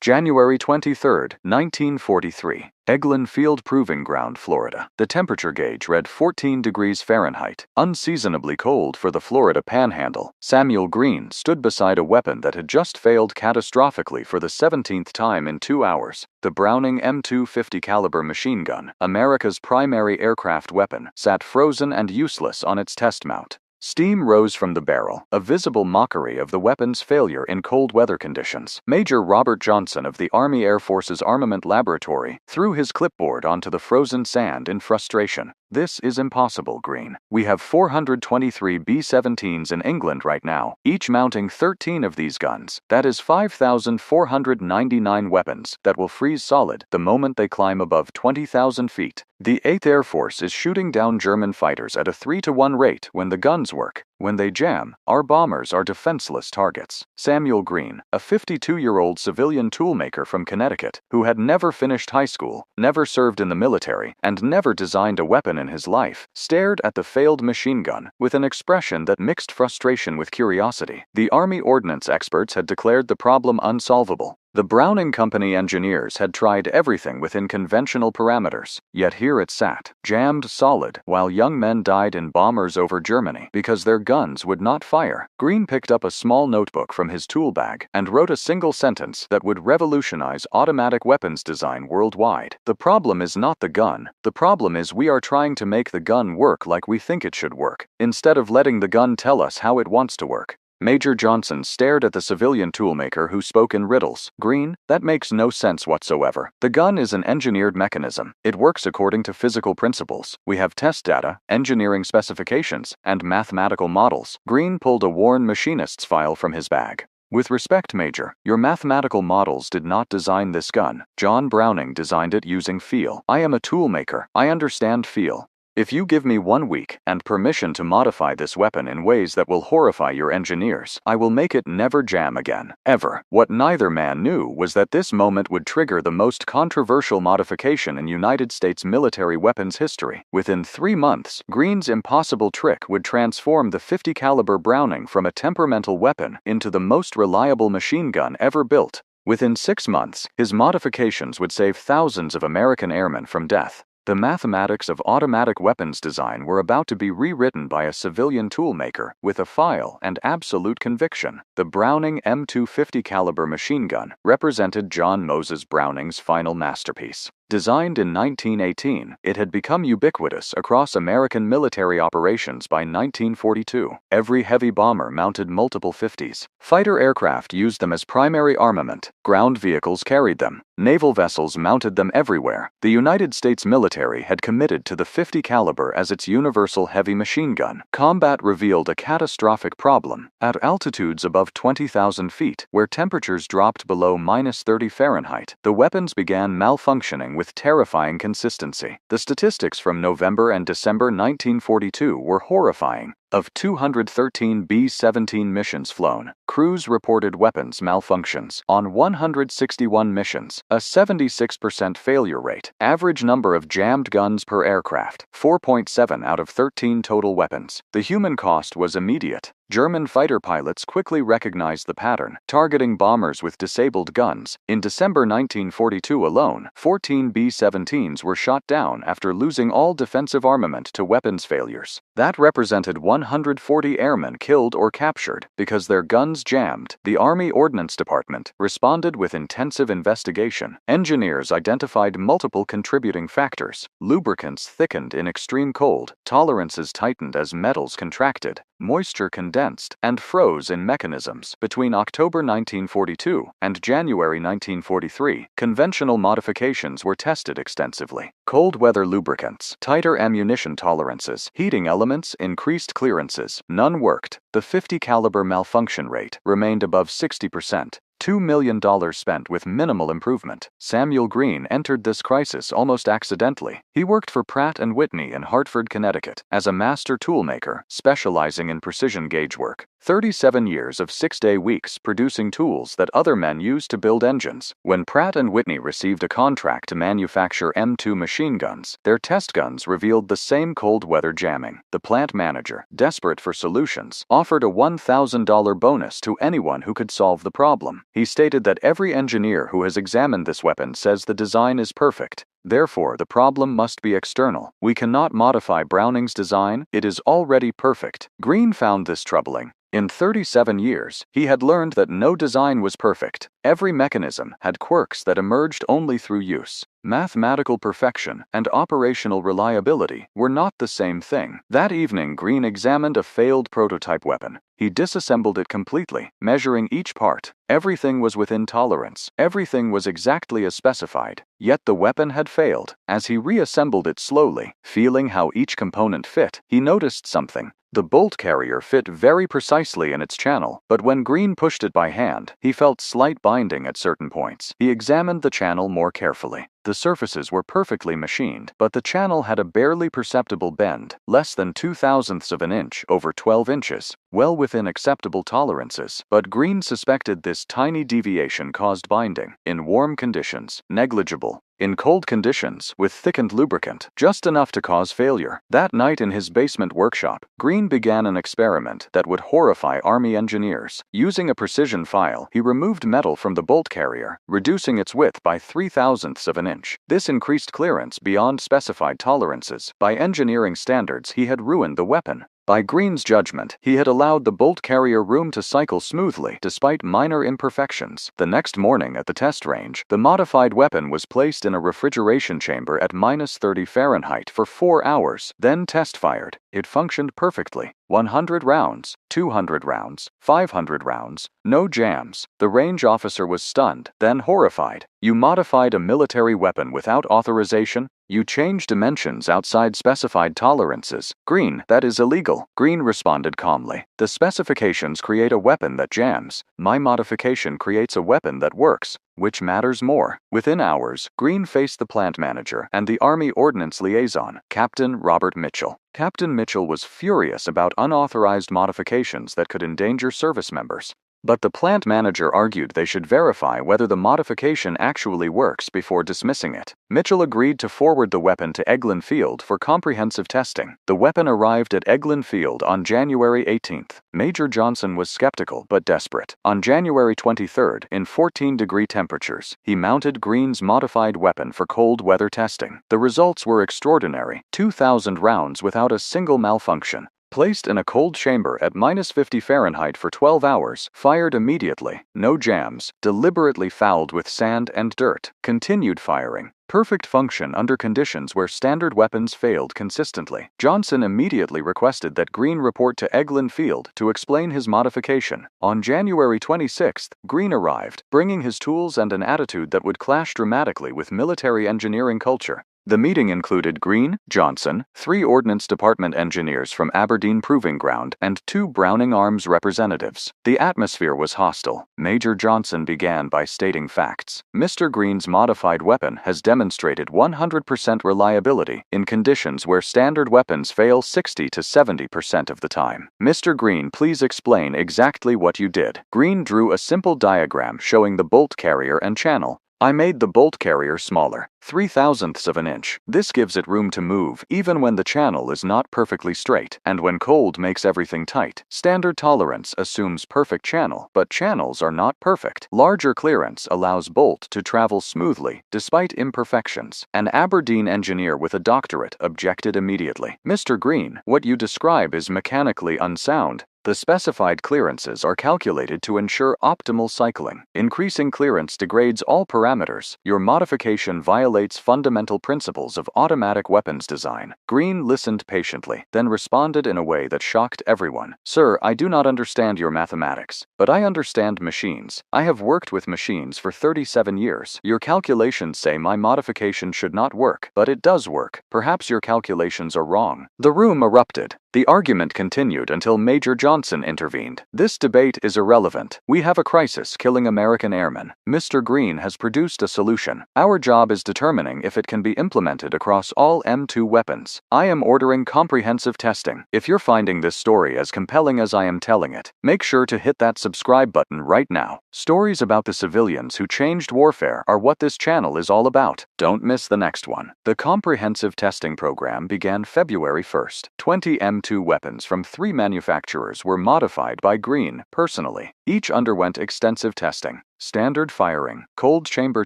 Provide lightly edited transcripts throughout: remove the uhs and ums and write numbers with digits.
January 23, 1943. Eglin Field Proving Ground, Florida. The temperature gauge read 14 degrees Fahrenheit, unseasonably cold for the Florida Panhandle. Samuel Green stood beside a weapon that had just failed catastrophically for the 17th time in 2 hours. The Browning M250 caliber machine gun, America's primary aircraft weapon, sat frozen and useless on its test mount. Steam rose from the barrel, a visible mockery of the weapon's failure in cold weather conditions. Major Robert Johnson of the Army Air Force's Armament Laboratory threw his clipboard onto the frozen sand in frustration. "This is impossible, Green. We have 423 B-17s in England right now, each mounting 13 of these guns. That is 5,499 weapons that will freeze solid the moment they climb above 20,000 feet. The 8th Air Force is shooting down German fighters at a 3-to-1 rate when the guns work. When they jam, our bombers are defenseless targets." Samuel Green, a 52-year-old civilian toolmaker from Connecticut, who had never finished high school, never served in the military, and never designed a weapon in his life, stared at the failed machine gun with an expression that mixed frustration with curiosity. The Army ordnance experts had declared the problem unsolvable. The Browning Company engineers had tried everything within conventional parameters, yet here it sat, jammed solid, while young men died in bombers over Germany because their guns would not fire. Green picked up a small notebook from his tool bag and wrote a single sentence that would revolutionize automatic weapons design worldwide. "The problem is not the gun. The problem is we are trying to make the gun work like we think it should work, instead of letting the gun tell us how it wants to work." Major Johnson stared at the civilian toolmaker who spoke in riddles. "Green, that makes no sense whatsoever. The gun is an engineered mechanism. It works according to physical principles. We have test data, engineering specifications, and mathematical models." Green pulled a worn machinist's file from his bag. "With respect, Major, your mathematical models did not design this gun. John Browning designed it using feel. I am a toolmaker. I understand feel. If you give me 1 week and permission to modify this weapon in ways that will horrify your engineers, I will make it never jam again. Ever." What neither man knew was that this moment would trigger the most controversial modification in United States military weapons history. Within 3 months, Green's impossible trick would transform the 50 caliber Browning from a temperamental weapon into the most reliable machine gun ever built. Within 6 months, his modifications would save thousands of American airmen from death. The mathematics of automatic weapons design were about to be rewritten by a civilian toolmaker with a file and absolute conviction. The Browning M250 caliber machine gun represented John Moses Browning's final masterpiece. Designed in 1918, it had become ubiquitous across American military operations by 1942. Every heavy bomber mounted multiple 50s. Fighter aircraft used them as primary armament. Ground vehicles carried them. Naval vessels mounted them everywhere. The United States military had committed to the 50 caliber as its universal heavy machine gun. Combat revealed a catastrophic problem. At altitudes above 20,000 feet, where temperatures dropped below -30 Fahrenheit, the weapons began malfunctioning with terrifying consistency. The statistics from November and December 1942 were horrifying. Of 213 B-17 missions flown, crews reported weapons malfunctions on 161 missions, a 76% failure rate. Average number of jammed guns per aircraft, 4.7 out of 13 total weapons. The human cost was immediate. German fighter pilots quickly recognized the pattern, targeting bombers with disabled guns. In December 1942 alone, 14 B-17s were shot down after losing all defensive armament to weapons failures. That represented 140 airmen killed or captured because their guns jammed. The Army Ordnance Department responded with intensive investigation. Engineers identified multiple contributing factors. Lubricants thickened in extreme cold, tolerances tightened as metals contracted, moisture condensed and froze in mechanisms. Between October 1942 and January 1943, conventional modifications were tested extensively. Cold weather lubricants, tighter ammunition tolerances, heating elements, increased clearances. None worked. The 50 caliber malfunction rate remained above 60%. $2 million spent with minimal improvement. Samuel Green entered this crisis almost accidentally. He worked for Pratt & Whitney in Hartford, Connecticut, as a master toolmaker, specializing in precision gauge work. 37 years of 6-day weeks producing tools that other men used to build engines. When Pratt & Whitney received a contract to manufacture M2 machine guns, their test guns revealed the same cold weather jamming. The plant manager, desperate for solutions, offered a $1,000 bonus to anyone who could solve the problem. He stated that every engineer who has examined this weapon says the design is perfect. Therefore, the problem must be external. We cannot modify Browning's design, it is already perfect. Green found this troubling. In 37 years, he had learned that no design was perfect. Every mechanism had quirks that emerged only through use. Mathematical perfection and operational reliability were not the same thing. That evening, Green examined a failed prototype weapon. He disassembled it completely, measuring each part. Everything was within tolerance. Everything was exactly as specified. Yet the weapon had failed. As he reassembled it slowly, feeling how each component fit, he noticed something. The bolt carrier fit very precisely in its channel, but when Green pushed it by hand, he felt slight binding at certain points. He examined the channel more carefully. The surfaces were perfectly machined, but the channel had a barely perceptible bend, less than 0.02 of an inch over 12 inches, well within acceptable tolerances. But Green suspected this tiny deviation caused binding. In warm conditions, negligible. In cold conditions, with thickened lubricant, just enough to cause failure. That night in his basement workshop, Green began an experiment that would horrify Army engineers. Using a precision file, he removed metal from the bolt carrier, reducing its width by 0.03 of an inch. This increased clearance beyond specified tolerances. By engineering standards, he had ruined the weapon. By Green's judgment, he had allowed the bolt carrier room to cycle smoothly despite minor imperfections. The next morning at the test range, the modified weapon was placed in a refrigeration chamber at -30 Fahrenheit for 4 hours, then test-fired. It functioned perfectly. 100 rounds, 200 rounds, 500 rounds, no jams. The range officer was stunned, then horrified. You modified a military weapon without authorization? You changed dimensions outside specified tolerances. Green, that is illegal. Green responded calmly. The specifications create a weapon that jams. My modification creates a weapon that works. Which matters more? Within hours, Green faced the plant manager and the Army Ordnance Liaison, Captain Robert Mitchell. Captain Mitchell was furious about unauthorized modifications that could endanger service members. But the plant manager argued they should verify whether the modification actually works before dismissing it. Mitchell agreed to forward the weapon to Eglin Field for comprehensive testing. The weapon arrived at Eglin Field on January 18th. Major Johnson was skeptical but desperate. On January 23rd, in 14-degree temperatures, he mounted Green's modified weapon for cold weather testing. The results were extraordinary. 2,000 rounds without a single malfunction. Placed in a cold chamber at -50 Fahrenheit for 12 hours, fired immediately, no jams, deliberately fouled with sand and dirt, continued firing. Perfect function under conditions where standard weapons failed consistently. Johnson immediately requested that Green report to Eglin Field to explain his modification. On January 26th, Green arrived, bringing his tools and an attitude that would clash dramatically with military engineering culture. The meeting included Green, Johnson, 3 Ordnance Department engineers from Aberdeen Proving Ground, and 2 Browning Arms representatives. The atmosphere was hostile. Major Johnson began by stating facts. Mr. Green's modified weapon has demonstrated 100% reliability in conditions where standard weapons fail 60 to 70% of the time. Mr. Green, please explain exactly what you did. Green drew a simple diagram showing the bolt carrier and channel. I made the bolt carrier smaller, 0.03 of an inch. This gives it room to move even when the channel is not perfectly straight, and when cold makes everything tight. Standard tolerance assumes perfect channel, but channels are not perfect. Larger clearance allows bolt to travel smoothly, despite imperfections. An Aberdeen engineer with a doctorate objected immediately. Mr. Green, what you describe is mechanically unsound. The specified clearances are calculated to ensure optimal cycling. Increasing clearance degrades all parameters. Your modification violates fundamental principles of automatic weapons design. Green listened patiently, then responded in a way that shocked everyone. Sir, I do not understand your mathematics, but I understand machines. I have worked with machines for 37 years. Your calculations say my modification should not work, but it does work. Perhaps your calculations are wrong. The room erupted. The argument continued until Major Johnson Johnson intervened. "This debate is irrelevant. We have a crisis killing American airmen. Mr. Green has produced a solution. Our job is determining if it can be implemented across all M2 weapons. I am ordering comprehensive testing. If you're finding this story as compelling as I am telling it, make sure to hit that subscribe button right now. Stories about the civilians who changed warfare are what this channel is all about. Don't miss the next one." The comprehensive testing program began February 1st. 20 M2 weapons from 3 manufacturers were modified by Green personally. Each underwent extensive testing. Standard firing, cold chamber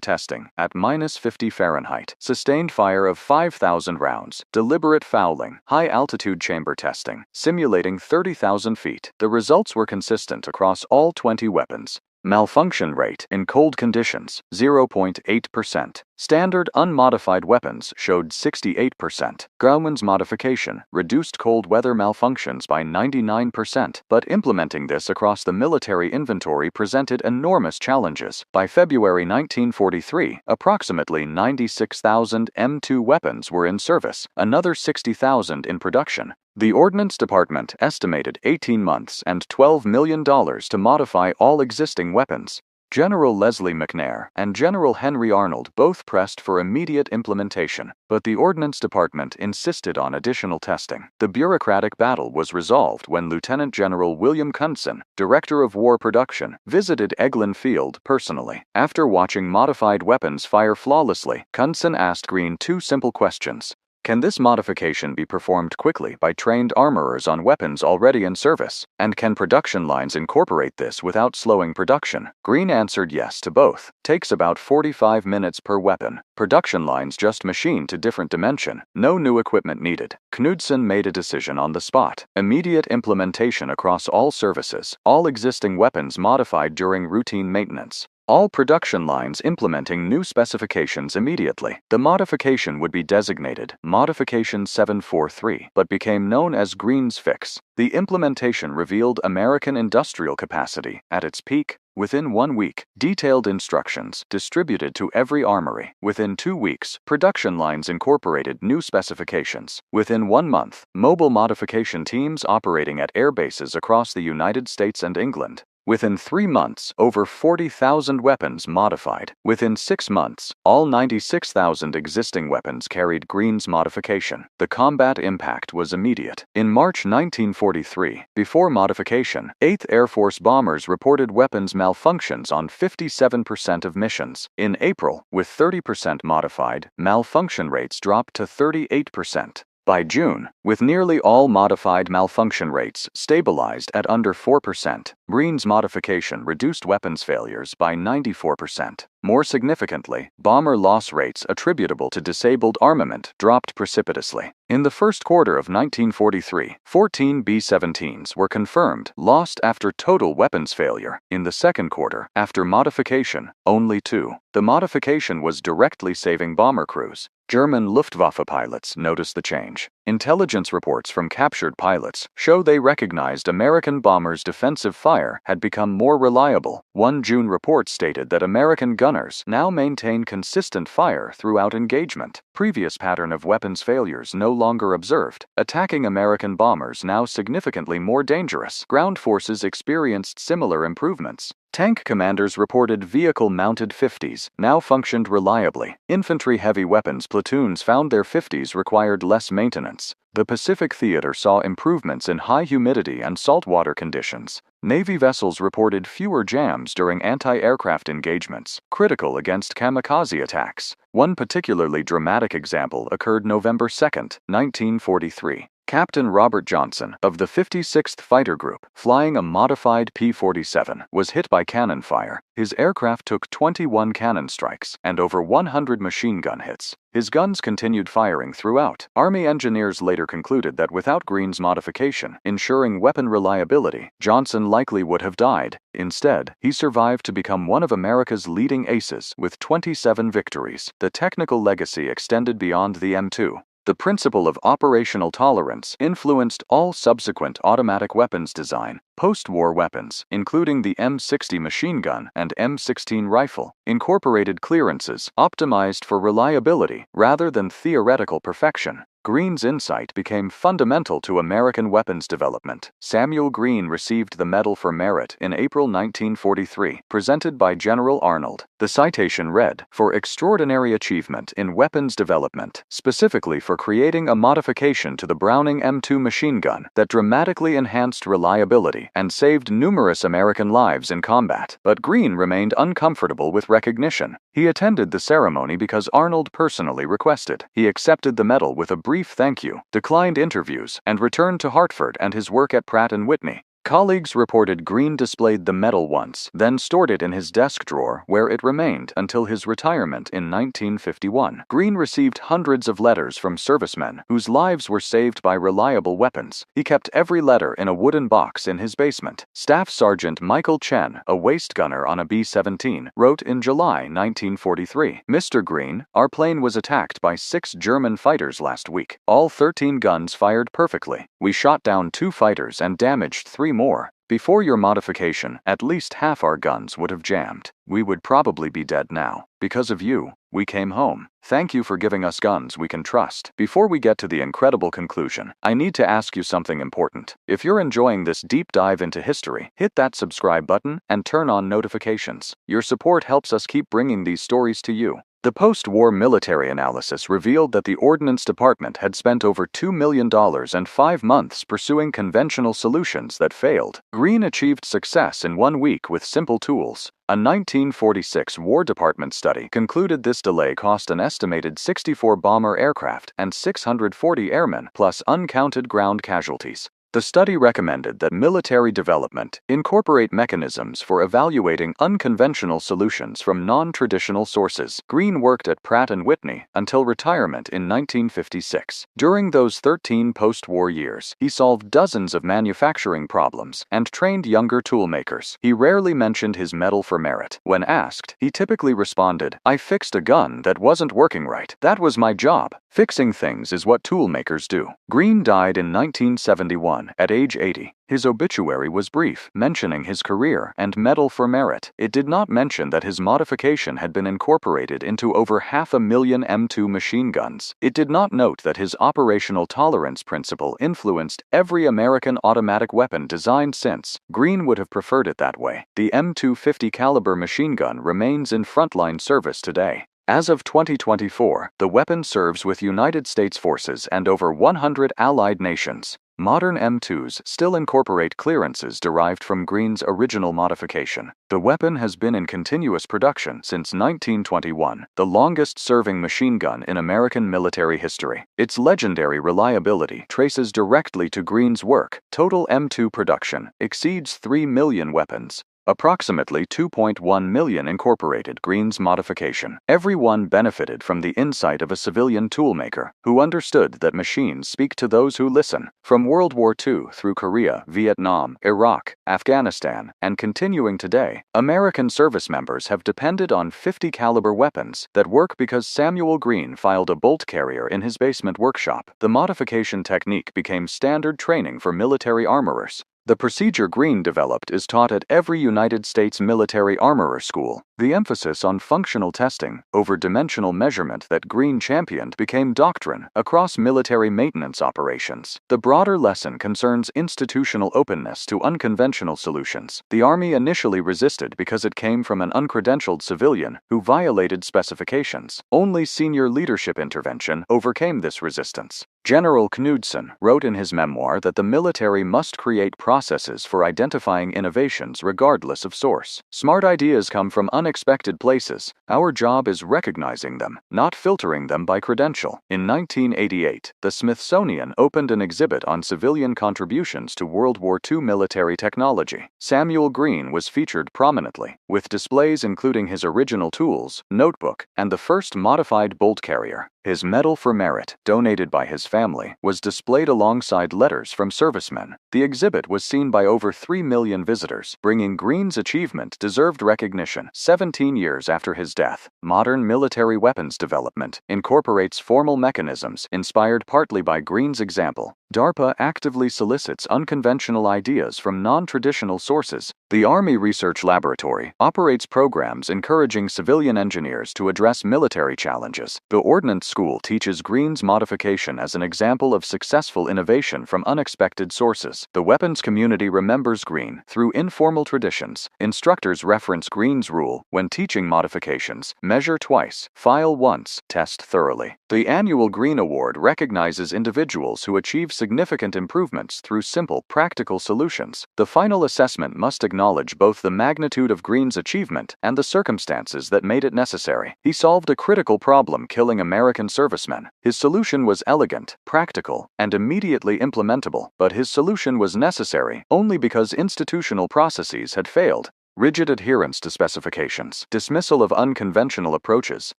testing at -50 Fahrenheit, sustained fire of 5,000 rounds, deliberate fouling, high-altitude chamber testing, simulating 30,000 feet. The results were consistent across all 20 weapons. Malfunction rate in cold conditions, 0.8%. Standard unmodified weapons showed 68%. Grauman's modification reduced cold weather malfunctions by 99%, but implementing this across the military inventory presented enormous challenges. By February 1943, approximately 96,000 M2 weapons were in service, another 60,000 in production. The Ordnance Department estimated 18 months and $12 million to modify all existing weapons. General Leslie McNair and General Henry Arnold both pressed for immediate implementation, but the Ordnance Department insisted on additional testing. The bureaucratic battle was resolved when Lieutenant General William Cunson, Director of War Production, visited Eglin Field personally. After watching modified weapons fire flawlessly, Cunson asked Green 2 simple questions. Can this modification be performed quickly by trained armorers on weapons already in service? And can production lines incorporate this without slowing production? Green answered yes to both. Takes about 45 minutes per weapon. Production lines just machine to different dimension. No new equipment needed. Knudsen made a decision on the spot. Immediate implementation across all services. All existing weapons modified during routine maintenance. All production lines implementing new specifications immediately. The modification would be designated Modification 743, but became known as Green's Fix. The implementation revealed American industrial capacity at its peak. Within 1 week, detailed instructions distributed to every armory. Within 2 weeks, production lines incorporated new specifications. Within 1 month, mobile modification teams operating at air bases across the United States and England. Within 3 months, over 40,000 weapons modified. Within 6 months, all 96,000 existing weapons carried Green's modification. The combat impact was immediate. In March 1943, before modification, 8th Air Force bombers reported weapons malfunctions on 57% of missions. In April, with 30% modified, malfunction rates dropped to 38%. By June, with nearly all modified malfunction rates stabilized at under 4%, Green's modification reduced weapons failures by 94%. More significantly, bomber loss rates attributable to disabled armament dropped precipitously. In the first quarter of 1943, 14 B-17s were confirmed lost after total weapons failure. In the second quarter, after modification, only 2. The modification was directly saving bomber crews. German Luftwaffe pilots noticed the change. Intelligence reports from captured pilots show they recognized American bombers' defensive fire had become more reliable. One June report stated that American gunners now maintain consistent fire throughout engagement. Previous pattern of weapons failures no longer observed. Attacking American bombers now significantly more dangerous. Ground forces experienced similar improvements. Tank commanders reported vehicle-mounted 50s now functioned reliably. Infantry heavy weapons platoons found their 50s required less maintenance. The Pacific Theater saw improvements in high humidity and saltwater conditions. Navy vessels reported fewer jams during anti-aircraft engagements, critical against kamikaze attacks. One particularly dramatic example occurred November 2, 1943. Captain Robert Johnson of the 56th Fighter Group, flying a modified P-47, was hit by cannon fire. His aircraft took 21 cannon strikes and over 100 machine gun hits. His guns continued firing throughout. Army engineers later concluded that without Green's modification, ensuring weapon reliability, Johnson likely would have died. Instead, he survived to become one of America's leading aces with 27 victories. The technical legacy extended beyond the M2. The principle of operational tolerance influenced all subsequent automatic weapons design. Post-war weapons, including the M60 machine gun and M16 rifle, incorporated clearances optimized for reliability rather than theoretical perfection. Green's insight became fundamental to American weapons development. Samuel Green received the Medal for Merit in April 1943, presented by General Arnold. The citation read, "For extraordinary achievement in weapons development, specifically for creating a modification to the Browning M2 machine gun that dramatically enhanced reliability and saved numerous American lives in combat." But Green remained uncomfortable with recognition. He attended the ceremony because Arnold personally requested. He accepted the medal with a brief thank you, declined interviews, and returned to Hartford and his work at Pratt & Whitney. Colleagues reported Green displayed the medal once, then stored it in his desk drawer, where it remained until his retirement in 1951. Green received hundreds of letters from servicemen whose lives were saved by reliable weapons. He kept every letter in a wooden box in his basement. Staff Sergeant Michael Chen, a waist gunner on a B-17, wrote in July 1943, "Mr. Green, our plane was attacked by 6 German fighters last week. All 13 guns fired perfectly. We shot down 2 fighters and damaged 3 more. Before your modification, at least half our guns would have jammed. We would probably be dead now. Because of you, we came home. Thank you for giving us guns we can trust." Before we get to the incredible conclusion, I need to ask you something important. If you're enjoying this deep dive into history, hit that subscribe button and turn on notifications. Your support helps us keep bringing these stories to you. The post-war military analysis revealed that the Ordnance Department had spent over $2 million and 5 months pursuing conventional solutions that failed. Green achieved success in 1 week with simple tools. A 1946 War Department study concluded this delay cost an estimated 64 bomber aircraft and 640 airmen, plus uncounted ground casualties. The study recommended that military development incorporate mechanisms for evaluating unconventional solutions from non-traditional sources. Green worked at Pratt & Whitney until retirement in 1956. During those 13 post-war years, he solved dozens of manufacturing problems and trained younger toolmakers. He rarely mentioned his Medal for Merit. When asked, he typically responded, "I fixed a gun that wasn't working right. That was my job." Fixing things is what toolmakers do. Green died in 1971 at age 80. His obituary was brief, mentioning his career and Medal for Merit. It did not mention that his modification had been incorporated into over 500,000 M2 machine guns. It did not note that his operational tolerance principle influenced every American automatic weapon designed since. Green would have preferred it that way. The M250 caliber machine gun remains in frontline service today. As of 2024, the weapon serves with United States forces and over 100 allied nations. Modern M2s still incorporate clearances derived from Green's original modification. The weapon has been in continuous production since 1921, the longest-serving machine gun in American military history. Its legendary reliability traces directly to Green's work. Total M2 production exceeds 3 million weapons. Approximately 2.1 million incorporated Green's modification. Everyone benefited from the insight of a civilian toolmaker who understood that machines speak to those who listen. From World War II through Korea, Vietnam, Iraq, Afghanistan, and continuing today, American service members have depended on .50 caliber weapons that work because Samuel Green filed a bolt carrier in his basement workshop. The modification technique became standard training for military armorers. The procedure Green developed is taught at every United States military armorer school. The emphasis on functional testing over dimensional measurement that Green championed became doctrine across military maintenance operations. The broader lesson concerns institutional openness to unconventional solutions. The Army initially resisted because it came from an uncredentialed civilian who violated specifications. Only senior leadership intervention overcame this resistance. General Knudsen wrote in his memoir that the military must create processes for identifying innovations regardless of source. Smart ideas come from unexpected places. Our job is recognizing them, not filtering them by credential. In 1988, the Smithsonian opened an exhibit on civilian contributions to World War II military technology. Samuel Green was featured prominently, with displays including his original tools, notebook, and the first modified bolt carrier. His Medal for Merit, donated by his family, was displayed alongside letters from servicemen. The exhibit was seen by over 3 million visitors, bringing Green's achievement deserved recognition 17 years after his death. Modern military weapons development incorporates formal mechanisms inspired partly by Green's example. DARPA actively solicits unconventional ideas from non-traditional sources, The Army Research Laboratory operates programs encouraging civilian engineers to address military challenges. The Ordnance School teaches Green's modification as an example of successful innovation from unexpected sources. The weapons community remembers Green through informal traditions. Instructors reference Green's rule when teaching modifications: measure twice, file once, test thoroughly. The annual Green Award recognizes individuals who achieve significant improvements through simple, practical solutions. The final assessment must acknowledge both the magnitude of Green's achievement and the circumstances that made it necessary. He solved a critical problem killing American servicemen. His solution was elegant, practical, and immediately implementable, but his solution was necessary only because institutional processes had failed. Rigid adherence to specifications, dismissal of unconventional approaches,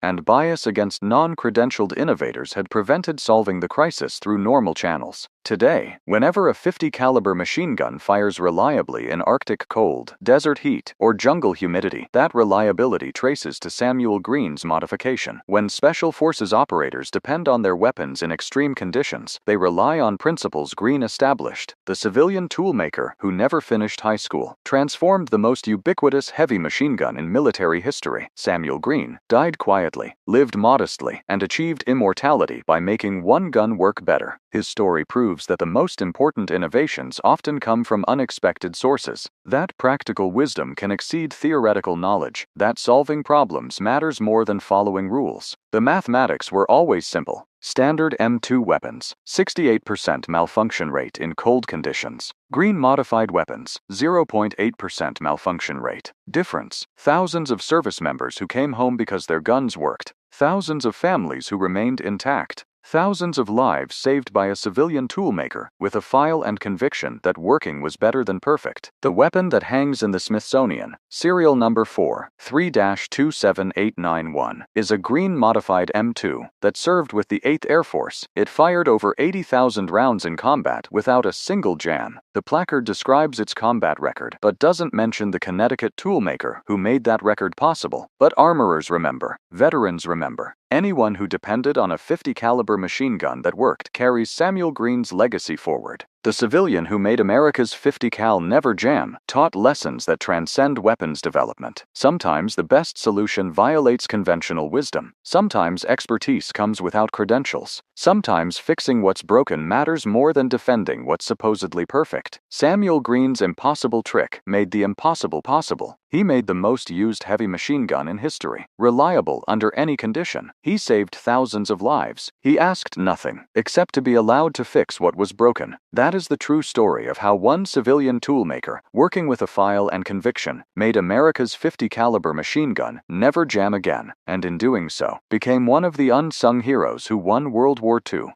and bias against non-credentialed innovators had prevented solving the crisis through normal channels. Today, whenever a 50 caliber machine gun fires reliably in Arctic cold, desert heat, or jungle humidity, that reliability traces to Samuel Green's modification. When special forces operators depend on their weapons in extreme conditions, they rely on principles Green established. The civilian toolmaker, who never finished high school, transformed the most ubiquitous heavy machine gun in military history. Samuel Green died quietly, lived modestly, and achieved immortality by making one gun work better. His story proves that the most important innovations often come from unexpected sources, that practical wisdom can exceed theoretical knowledge, that solving problems matters more than following rules. The mathematics were always simple. Standard M2 weapons, 68% malfunction rate in cold conditions. Green modified weapons, 0.8% malfunction rate. Difference: thousands of service members who came home because their guns worked. Thousands of families who remained intact. Thousands of lives saved by a civilian toolmaker with a file and conviction that working was better than perfect. The weapon that hangs in the Smithsonian, serial number 4-3-27891, is a Green modified M2 that served with the 8th Air Force. It fired over 80,000 rounds in combat without a single jam. The placard describes its combat record, but doesn't mention the Connecticut toolmaker who made that record possible. But armorers remember, veterans remember. Anyone who depended on a 50 caliber machine gun that worked carries Samuel Green's legacy forward. The civilian who made America's 50 cal never jam taught lessons that transcend weapons development. Sometimes the best solution violates conventional wisdom. Sometimes expertise comes without credentials. Sometimes fixing what's broken matters more than defending what's supposedly perfect. Samuel Green's impossible trick made the impossible possible. He made the most used heavy machine gun in history, reliable under any condition. He saved thousands of lives. He asked nothing except to be allowed to fix what was broken. That is the true story of how one civilian toolmaker, working with a file and conviction, made America's 50 caliber machine gun never jam again, and in doing so, became one of the unsung heroes who won World War II.